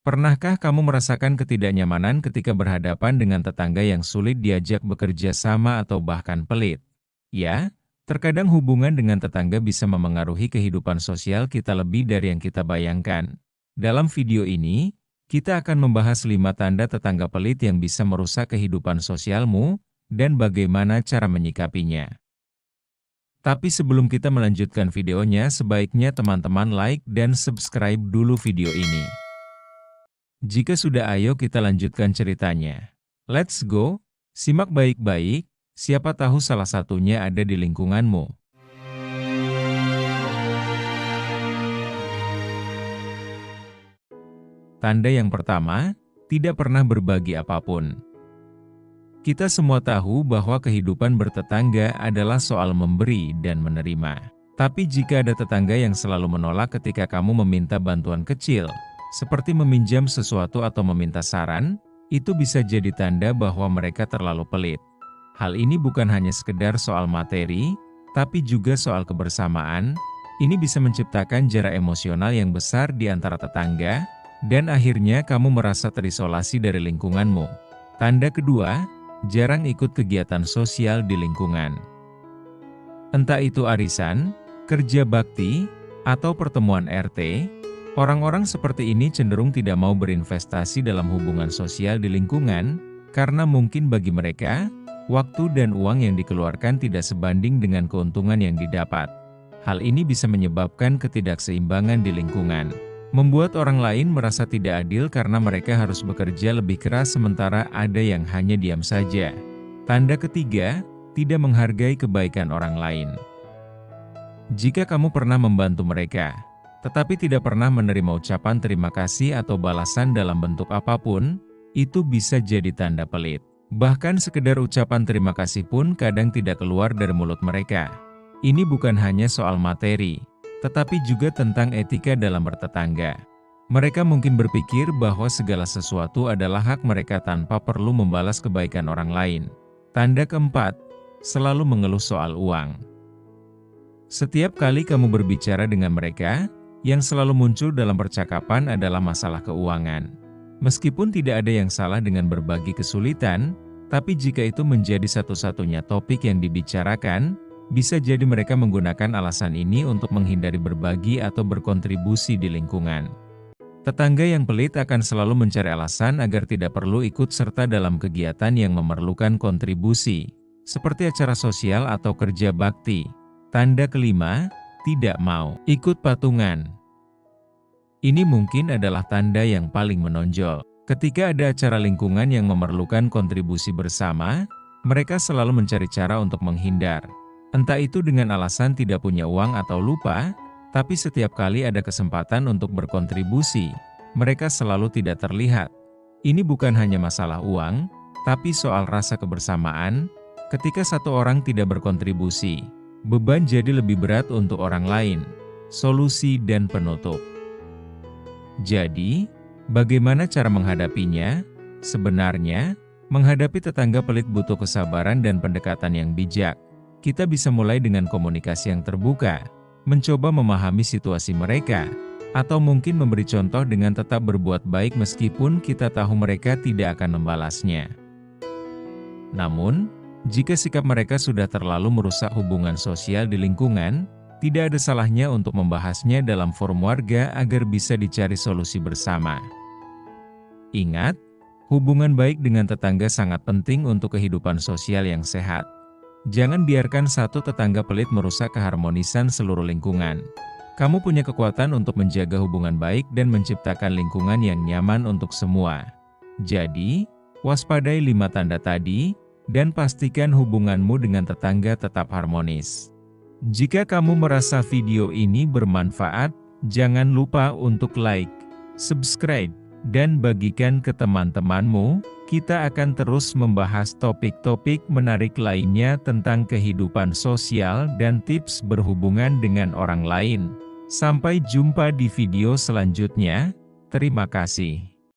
Pernahkah kamu merasakan ketidaknyamanan ketika berhadapan dengan tetangga yang sulit diajak bekerja sama atau bahkan pelit? Ya, terkadang hubungan dengan tetangga bisa memengaruhi kehidupan sosial kita lebih dari yang kita bayangkan. Dalam video ini, kita akan membahas 5 tanda tetangga pelit yang bisa merusak kehidupan sosialmu dan bagaimana cara menyikapinya. Tapi sebelum kita melanjutkan videonya, sebaiknya teman-teman like dan subscribe dulu video ini. Jika sudah, ayo kita lanjutkan ceritanya. Let's go, simak baik-baik, siapa tahu salah satunya ada di lingkunganmu. Tanda yang pertama, tidak pernah berbagi apapun. Kita semua tahu bahwa kehidupan bertetangga adalah soal memberi dan menerima. Tapi jika ada tetangga yang selalu menolak ketika kamu meminta bantuan kecil, seperti meminjam sesuatu atau meminta saran, itu bisa jadi tanda bahwa mereka terlalu pelit. Hal ini bukan hanya sekedar soal materi, tapi juga soal kebersamaan. Ini bisa menciptakan jarak emosional yang besar di antara tetangga, dan akhirnya kamu merasa terisolasi dari lingkunganmu. Tanda kedua, jarang ikut kegiatan sosial di lingkungan. Entah itu arisan, kerja bakti, atau pertemuan RT, orang-orang seperti ini cenderung tidak mau berinvestasi dalam hubungan sosial di lingkungan, karena mungkin bagi mereka, waktu dan uang yang dikeluarkan tidak sebanding dengan keuntungan yang didapat. Hal ini bisa menyebabkan ketidakseimbangan di lingkungan, membuat orang lain merasa tidak adil karena mereka harus bekerja lebih keras sementara ada yang hanya diam saja. Tanda ketiga, tidak menghargai kebaikan orang lain. Jika kamu pernah membantu mereka, tetapi tidak pernah menerima ucapan terima kasih atau balasan dalam bentuk apapun, itu bisa jadi tanda pelit. Bahkan sekedar ucapan terima kasih pun kadang tidak keluar dari mulut mereka. Ini bukan hanya soal materi, tetapi juga tentang etika dalam bertetangga. Mereka mungkin berpikir bahwa segala sesuatu adalah hak mereka tanpa perlu membalas kebaikan orang lain. Tanda keempat, selalu mengeluh soal uang. Setiap kali kamu berbicara dengan mereka, yang selalu muncul dalam percakapan adalah masalah keuangan. Meskipun tidak ada yang salah dengan berbagi kesulitan, tapi jika itu menjadi satu-satunya topik yang dibicarakan, bisa jadi mereka menggunakan alasan ini untuk menghindari berbagi atau berkontribusi di lingkungan. Tetangga yang pelit akan selalu mencari alasan agar tidak perlu ikut serta dalam kegiatan yang memerlukan kontribusi, seperti acara sosial atau kerja bakti. Tanda kelima, tidak mau ikut patungan. Ini mungkin adalah tanda yang paling menonjol. Ketika ada acara lingkungan yang memerlukan kontribusi bersama, mereka selalu mencari cara untuk menghindar. Entah itu dengan alasan tidak punya uang atau lupa, tapi setiap kali ada kesempatan untuk berkontribusi, mereka selalu tidak terlihat. Ini bukan hanya masalah uang, tapi soal rasa kebersamaan. Ketika satu orang tidak berkontribusi, beban jadi lebih berat untuk orang lain. Solusi dan penutup. Jadi, bagaimana cara menghadapinya? Sebenarnya, menghadapi tetangga pelit butuh kesabaran dan pendekatan yang bijak. Kita bisa mulai dengan komunikasi yang terbuka, mencoba memahami situasi mereka, atau mungkin memberi contoh dengan tetap berbuat baik meskipun kita tahu mereka tidak akan membalasnya. Namun, jika sikap mereka sudah terlalu merusak hubungan sosial di lingkungan, tidak ada salahnya untuk membahasnya dalam forum warga agar bisa dicari solusi bersama. Ingat, hubungan baik dengan tetangga sangat penting untuk kehidupan sosial yang sehat. Jangan biarkan satu tetangga pelit merusak keharmonisan seluruh lingkungan. Kamu punya kekuatan untuk menjaga hubungan baik dan menciptakan lingkungan yang nyaman untuk semua. Jadi, waspadai 5 tanda tadi, dan pastikan hubunganmu dengan tetangga tetap harmonis. Jika kamu merasa video ini bermanfaat, jangan lupa untuk like, subscribe, dan bagikan ke teman-temanmu. Kita akan terus membahas topik-topik menarik lainnya tentang kehidupan sosial dan tips berhubungan dengan orang lain. Sampai jumpa di video selanjutnya. Terima kasih.